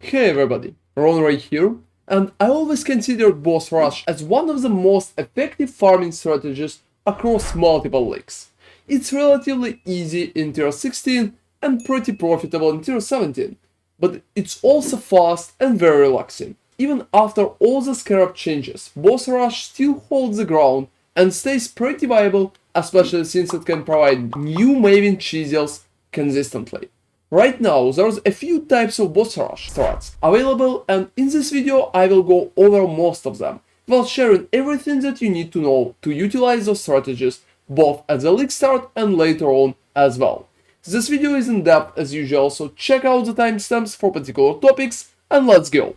Hey everybody, ronarray here, and I always considered Bossrush as one of the most effective farming strategies across multiple leagues. It's relatively easy in tier 16 and pretty profitable in tier 17, but it's also fast and very relaxing. Even after all the scarab changes, Bossrush still holds the ground and stays pretty viable, especially since it can provide new Maven chisels consistently. Right now, there's a few types of Bossrush strats available, and in this video I will go over most of them, while sharing everything that you need to know to utilize those strategies both at the league start and later on as well. This video is in depth as usual, so check out the timestamps for particular topics, and let's go!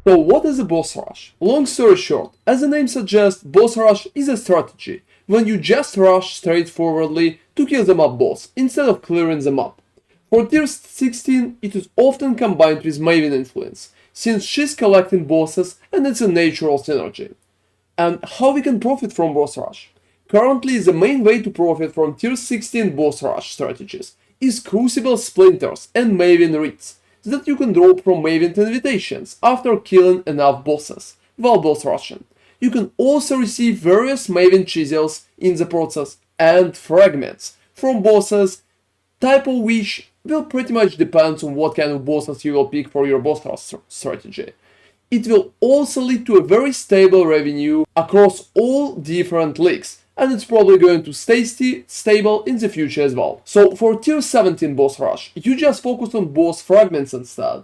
So what is a Bossrush? Long story short, as the name suggests, Bossrush is a strategy when you just rush straightforwardly to kill the mob boss instead of clearing the map. For tier 16, it is often combined with Maven influence, since she's collecting bosses and it's a natural synergy. And how we can profit from Bossrush? Currently, the main way to profit from tier 16 Bossrush strategies is Crucible Splinters and Maven Reeds that you can drop from Maven invitations after killing enough bosses while boss rushing. You can also receive various Maven chisels in the process and fragments from bosses, type of which will pretty much depend on what kind of bosses you will pick for your boss rush strategy. It will also lead to a very stable revenue across all different leagues, and it's probably going to stay stable in the future as well. So for tier 17 boss rush, you just focus on boss fragments instead,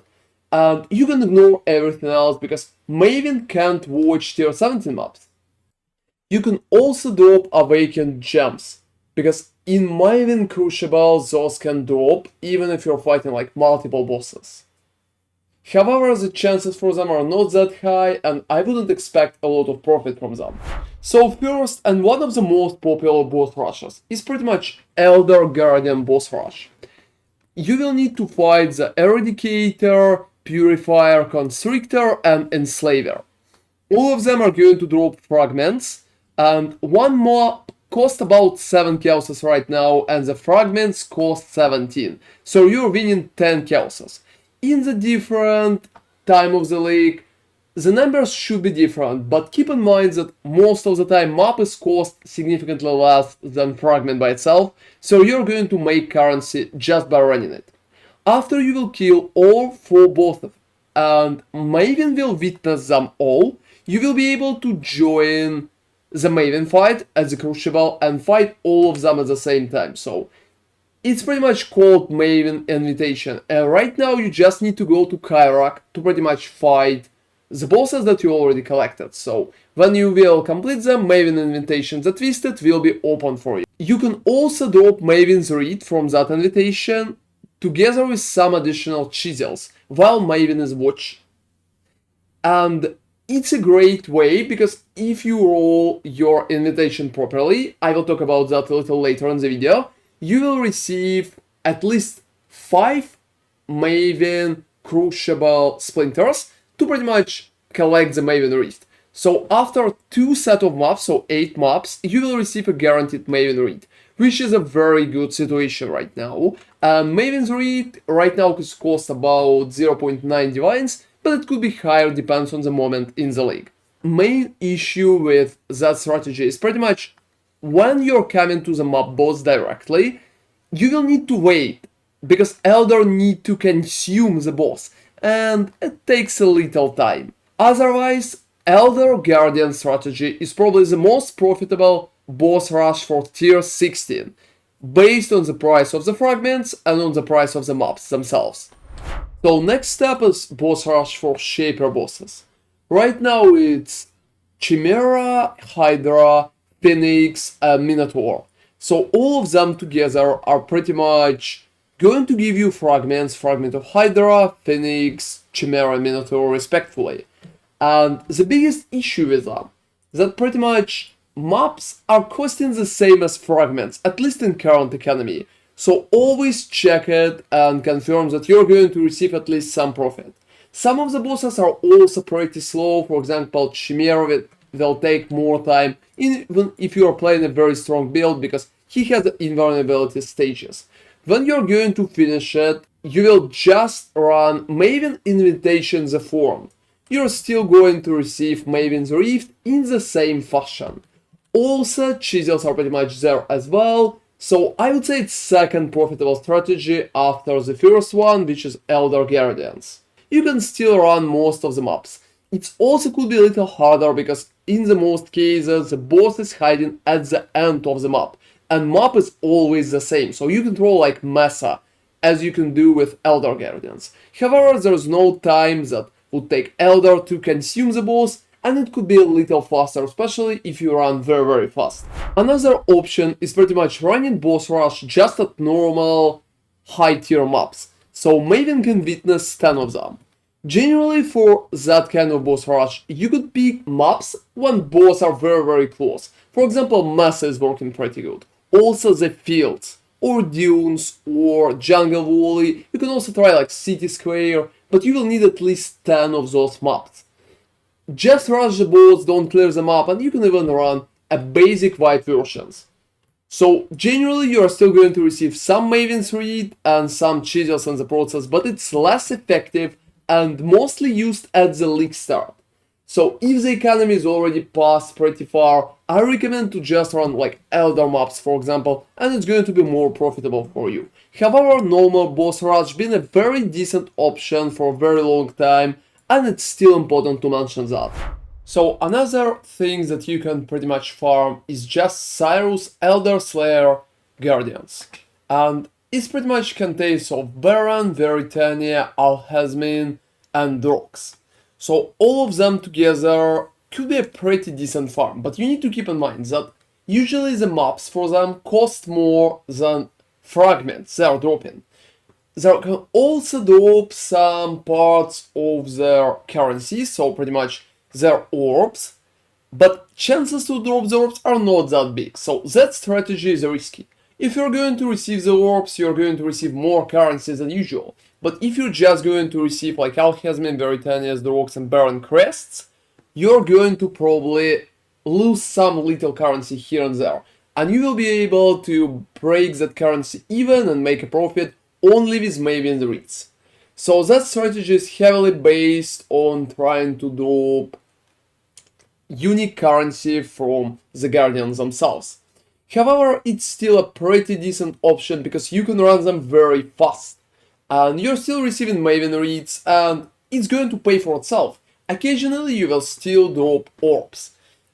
and you can ignore everything else because Maven can't watch tier 17 maps. You can also drop awakened gems, because in Maven Crucible those can drop even if you're fighting like multiple bosses. However, the chances for them are not that high, and I wouldn't expect a lot of profit from them. So first, and one of the most popular boss rushes, is pretty much Elder Guardian boss rush. You will need to fight the Eradicator, Purifier, Constrictor, and Enslaver. All of them are going to drop fragments, and one mob cost about 7 chaoses right now, and the fragments cost 17. So you're winning 10 chaoses. In the different time of the league, the numbers should be different, but keep in mind that most of the time map is cost significantly less than fragment by itself, so you're going to make currency just by running it. After you will kill all 4 bosses, and Maven will witness them all, you will be able to join the Maven fight at the Crucible and fight all of them at the same time. So it's pretty much called Maven Invitation, and right now you just need to go to Kalguur to pretty much fight the bosses that you already collected. So when you will complete them, Maven Invitation the Twisted will be open for you. You can also drop Maven's Reed from that invitation together with some additional chisels while Maven is watch. And it's a great way because if you roll your invitation properly, I will talk about that a little later in the video, you will receive at least 5 Maven Crucible Splinters to pretty much collect the Maven Reed. So after 2 sets of maps, so 8 maps, you will receive a guaranteed Maven Reed, which is a very good situation right now. Maven's Reed right now costs about 0.9 divines, but it could be higher, depends on the moment in the league. Main issue with that strategy is pretty much when you're coming to the map boss directly, you will need to wait, because Elder need to consume the boss, and it takes a little time. Otherwise, Elder Guardian strategy is probably the most profitable boss rush for tier 16, based on the price of the fragments and on the price of the maps themselves. So next step is boss rush for shaper bosses. Right now it's Chimera, Hydra, Phoenix, and Minotaur. So all of them together are pretty much going to give you fragments, fragment of Hydra, Phoenix, Chimera, and Minotaur respectively. And the biggest issue with them is that pretty much maps are costing the same as fragments, at least in current economy. So always check it and confirm that you're going to receive at least some profit. Some of the bosses are also pretty slow, for example Chimera will take more time, even if you are playing a very strong build, because he has invulnerability stages. When you're going to finish it, you will just run Maven Invitation the form. You're still going to receive Maven's Rift in the same fashion. Also, chisels are pretty much there as well, so I would say it's second profitable strategy after the first one, which is Elder Guardians. You can still run most of the maps. It also could be a little harder because in the most cases the boss is hiding at the end of the map, and map is always the same, so you control like Mesa, as you can do with Elder Guardians. However, there's no time that would take Elder to consume the boss, and it could be a little faster, especially if you run very fast. Another option is pretty much running Bossrush just at normal high tier maps, so Maven can witness 10 of them. Generally for that kind of boss rush, you could pick maps when boss are very close. For example, Mesa is working pretty good. Also the fields, or dunes, or jungle valley. You can also try like city square, but you will need at least 10 of those maps. Just rush the boss, don't clear the map, and you can even run a basic white versions. So generally you are still going to receive some Maven's Read and some chisels in the process, but it's less effective and mostly used at the league start. So if the economy is already passed pretty far, I recommend to just run like Elder maps, for example, and it's going to be more profitable for you. However, normal boss rush been a very decent option for a very long time, and it's still important to mention that. So another thing that you can pretty much farm is just Cyrus Elderslayer Guardians. And it pretty much contains of Baron, Veritania, Alhazmin, and Drox. So all of them together could be a pretty decent farm, but you need to keep in mind that usually the maps for them cost more than fragments they are dropping. They can also drop some parts of their currency, so pretty much their orbs, but chances to drop the orbs are not that big, so that strategy is risky. If you're going to receive the orbs, you're going to receive more currency than usual. But if you're just going to receive like Alhazmin, Veritanias, Drox, and Baron crests, you're going to probably lose some little currency here and there. And you will be able to break that currency even and make a profit only with Maven's Reads. So that strategy is heavily based on trying to drop unique currency from the Guardians themselves. However, it's still a pretty decent option because you can run them very fast. And you're still receiving Maven Reads and it's going to pay for itself. Occasionally you will still drop orbs.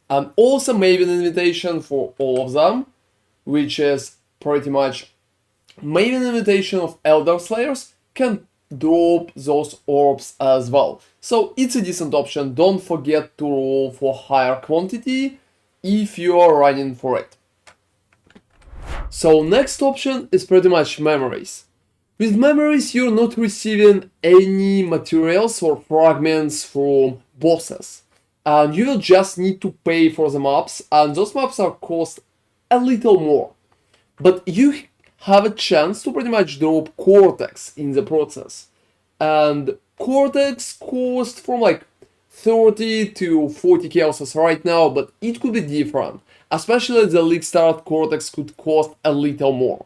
And also Maven Invitation for all of them, which is pretty much Maven Invitation of Elderslayers can drop those orbs as well. So it's a decent option. Don't forget to roll for higher quantity if you are running for it. So next option is pretty much memories. With memories you're not receiving any materials or fragments from bosses. And you will just need to pay for the maps, and those maps are cost a little more. But you have a chance to pretty much drop Cortex in the process. And Cortex cost from like 30 to 40 chaoses right now, but it could be different. Especially at the league start, Cortex could cost a little more.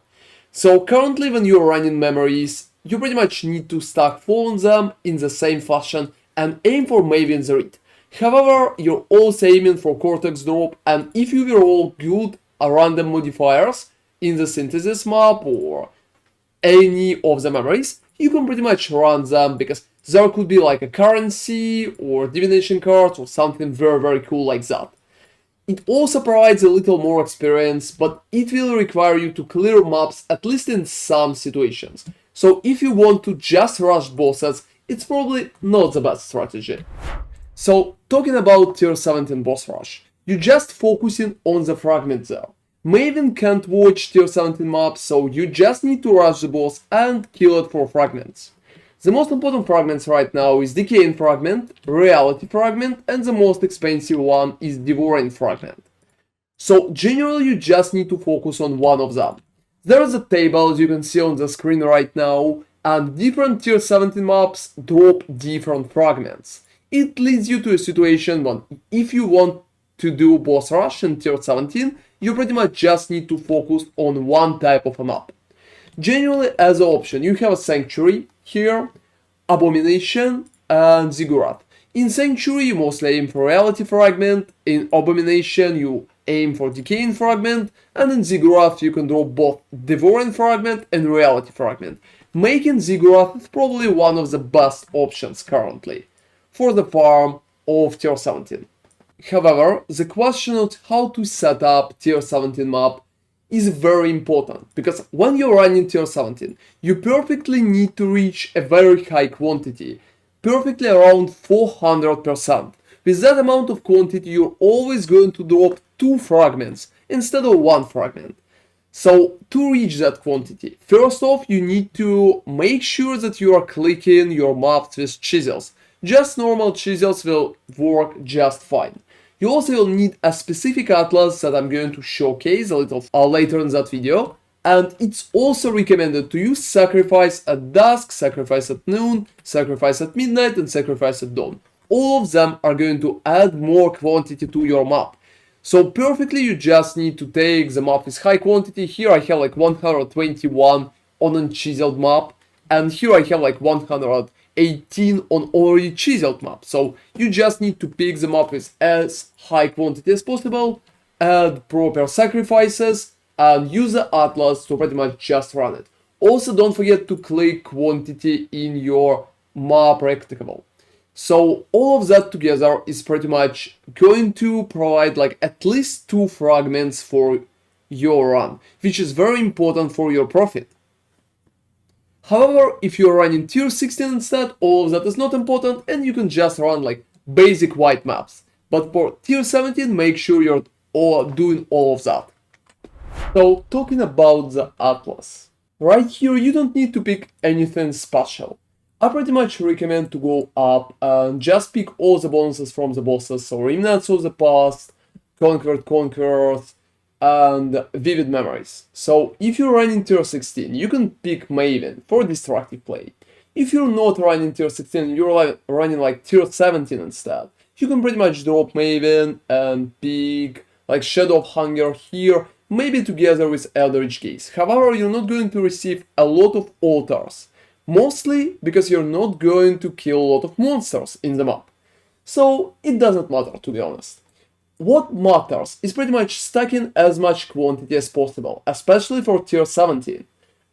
So currently when you're running memories, you pretty much need to stack full on them in the same fashion and aim for Maven's Read. However, you're also aiming for Cortex drop, and if you were all good random modifiers in the Synthesis map or any of the memories, you can pretty much run them because there could be like a currency or divination cards or something very cool like that. It also provides a little more experience, but it will require you to clear maps at least in some situations. So if you want to just rush bosses, it's probably not the best strategy. So talking about tier 17 boss rush, you're just focusing on the fragment there. Maven can't watch tier 17 maps, so you just need to rush the boss and kill it for fragments. The most important fragments right now is Decaying Fragment, Reality Fragment, and the most expensive one is Devouring Fragment. So generally you just need to focus on one of them. There is a table as you can see on the screen right now, and different tier 17 maps drop different fragments. It leads you to a situation when if you want to do boss rush in tier 17, you pretty much just need to focus on one type of a map. Generally, as an option, you have a Sanctuary here, Abomination, and Ziggurat. In Sanctuary, you mostly aim for Reality Fragment, in Abomination, you aim for Decaying Fragment, and in Ziggurat, you can draw both Devouring Fragment and Reality Fragment, making Ziggurat probably one of the best options currently for the farm of tier 17. However, the question of how to set up tier 17 map is very important, because when you're running tier 17, you perfectly need to reach a very high quantity, perfectly around 400%. With that amount of quantity, you're always going to drop 2 fragments instead of 1 fragment. So to reach that quantity, first off, you need to make sure that you are clicking your maps with chisels. Just normal chisels will work just fine. You also will need a specific atlas that I'm going to showcase a little later in that video. And it's also recommended to use sacrifice at dusk, sacrifice at noon, sacrifice at midnight, and sacrifice at dawn. All of them are going to add more quantity to your map. So perfectly, you just need to take the map with high quantity. Here I have like 121 on a chiseled map, and here I have like 118 on already chiseled map. So you just need to pick the map with as high quantity as possible, add proper sacrifices, and use the atlas to pretty much just run it. Also, don't forget to click quantity in your map rectangle. So all of that together is pretty much going to provide like at least 2 fragments for your run, which is very important for your profit. However, if you're running tier 16 instead, all of that is not important and you can just run like basic white maps. But for tier 17, make sure you're doing all of that. So talking about the atlas, right here you don't need to pick anything special. I pretty much recommend to go up and just pick all the bonuses from the bosses, so Remnants of the Past, Conquerors, and Vivid Memories. So if you're running tier 16, you can pick Maven for destructive play. If you're not running tier 16, you're running like tier 17 instead, you can pretty much drop Maven and pick like Shadow of Hunger here, maybe together with Eldritch Gaze. However, you're not going to receive a lot of altars, mostly because you're not going to kill a lot of monsters in the map. So it doesn't matter, to be honest. What matters is pretty much stacking as much quantity as possible, especially for tier 17,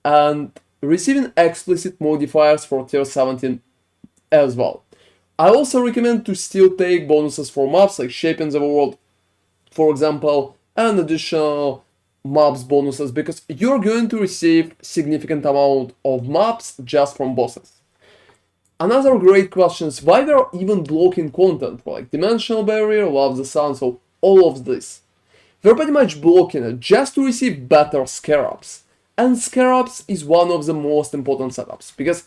and receiving explicit modifiers for tier 17 as well. I also recommend to still take bonuses for maps like Shaping the World, for example, and additional maps bonuses, because you're going to receive significant amount of maps just from bosses. Another great question is why they're even blocking content for like Dimensional Barrier, Love the Sun, so all of this. They're pretty much blocking it just to receive better Scarabs. And Scarabs is one of the most important setups, because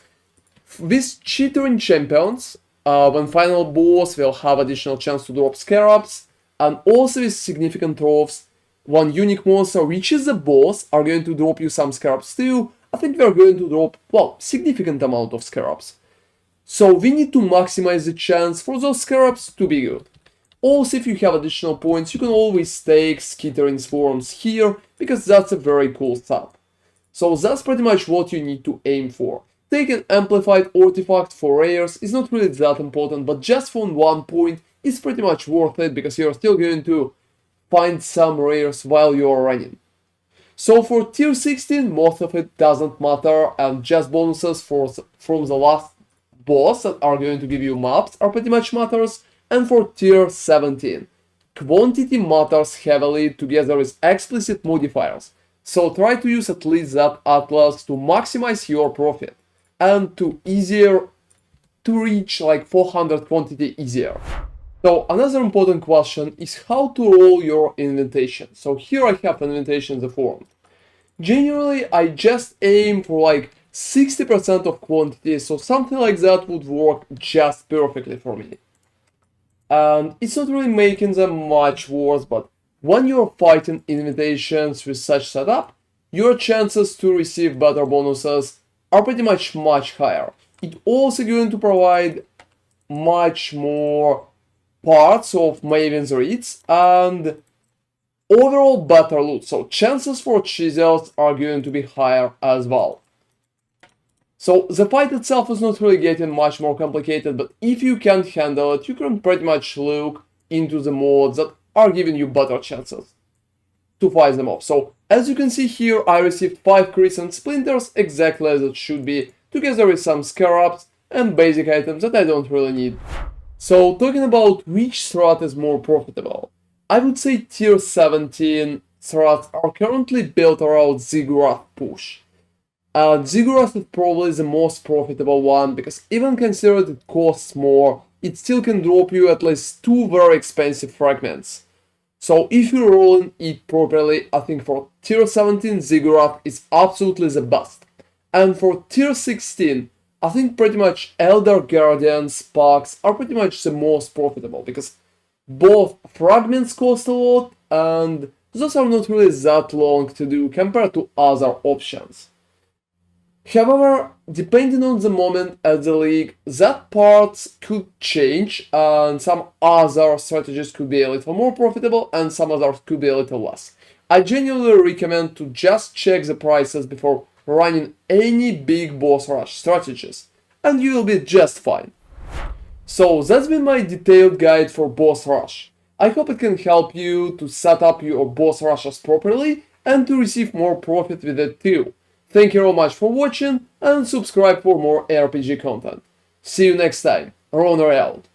with Chittering Champions, when final boss will have additional chance to drop Scarabs, and also with significant trophies, one unique monster reaches the boss are going to drop you some Scarabs too. I think we're going to drop, well, significant amount of Scarabs. So we need to maximize the chance for those Scarabs to be good. Also, if you have additional points, you can always take Skittering Swarms here, because that's a very cool setup. So that's pretty much what you need to aim for. Taking Amplified Artifact for rares is not really that important, but just for 1 point is pretty much worth it, because you're still going to find some rares while you're running. So for tier 16, most of it doesn't matter, and just bonuses from the last boss that are going to give you maps are pretty much matters. And for tier 17, quantity matters heavily together with explicit modifiers. So try to use at least that atlas to maximize your profit and to reach like 400 quantity easier. So another important question is how to roll your invitation. So here I have an invitation in the form. Generally, I just aim for like 60% of quantity, so something like that would work just perfectly for me. And it's not really making them much worse, but when you're fighting invitations with such setup, your chances to receive better bonuses are pretty much higher. It's also going to provide much more parts of Maven's Reads, and overall better loot, so chances for chisels are going to be higher as well. So the fight itself is not really getting much more complicated, but if you can't handle it, you can pretty much look into the mods that are giving you better chances to fight them off. So as you can see here, I received 5 crescent splinters, exactly as it should be, together with some scarabs and basic items that I don't really need. So talking about which strat is more profitable, I would say tier 17 strats are currently built around Ziggurat push. Ziggurat is probably the most profitable one, because even considering it costs more, it still can drop you at least 2 very expensive fragments. So if you're rolling it properly, I think for tier 17 Ziggurat is absolutely the best. And for tier 16, I think pretty much Elder Guardian Sparks are pretty much the most profitable, because both fragments cost a lot and those are not really that long to do compared to other options. However, depending on the moment at the league, that part could change and some other strategies could be a little more profitable and some others could be a little less. I genuinely recommend to just check the prices before running any big boss rush strategies, and you will be just fine. So that's been my detailed guide for boss rush. I hope it can help you to set up your boss rushes properly and to receive more profit with it too. Thank you very much for watching and subscribe for more RPG content. See you next time. ronarray out.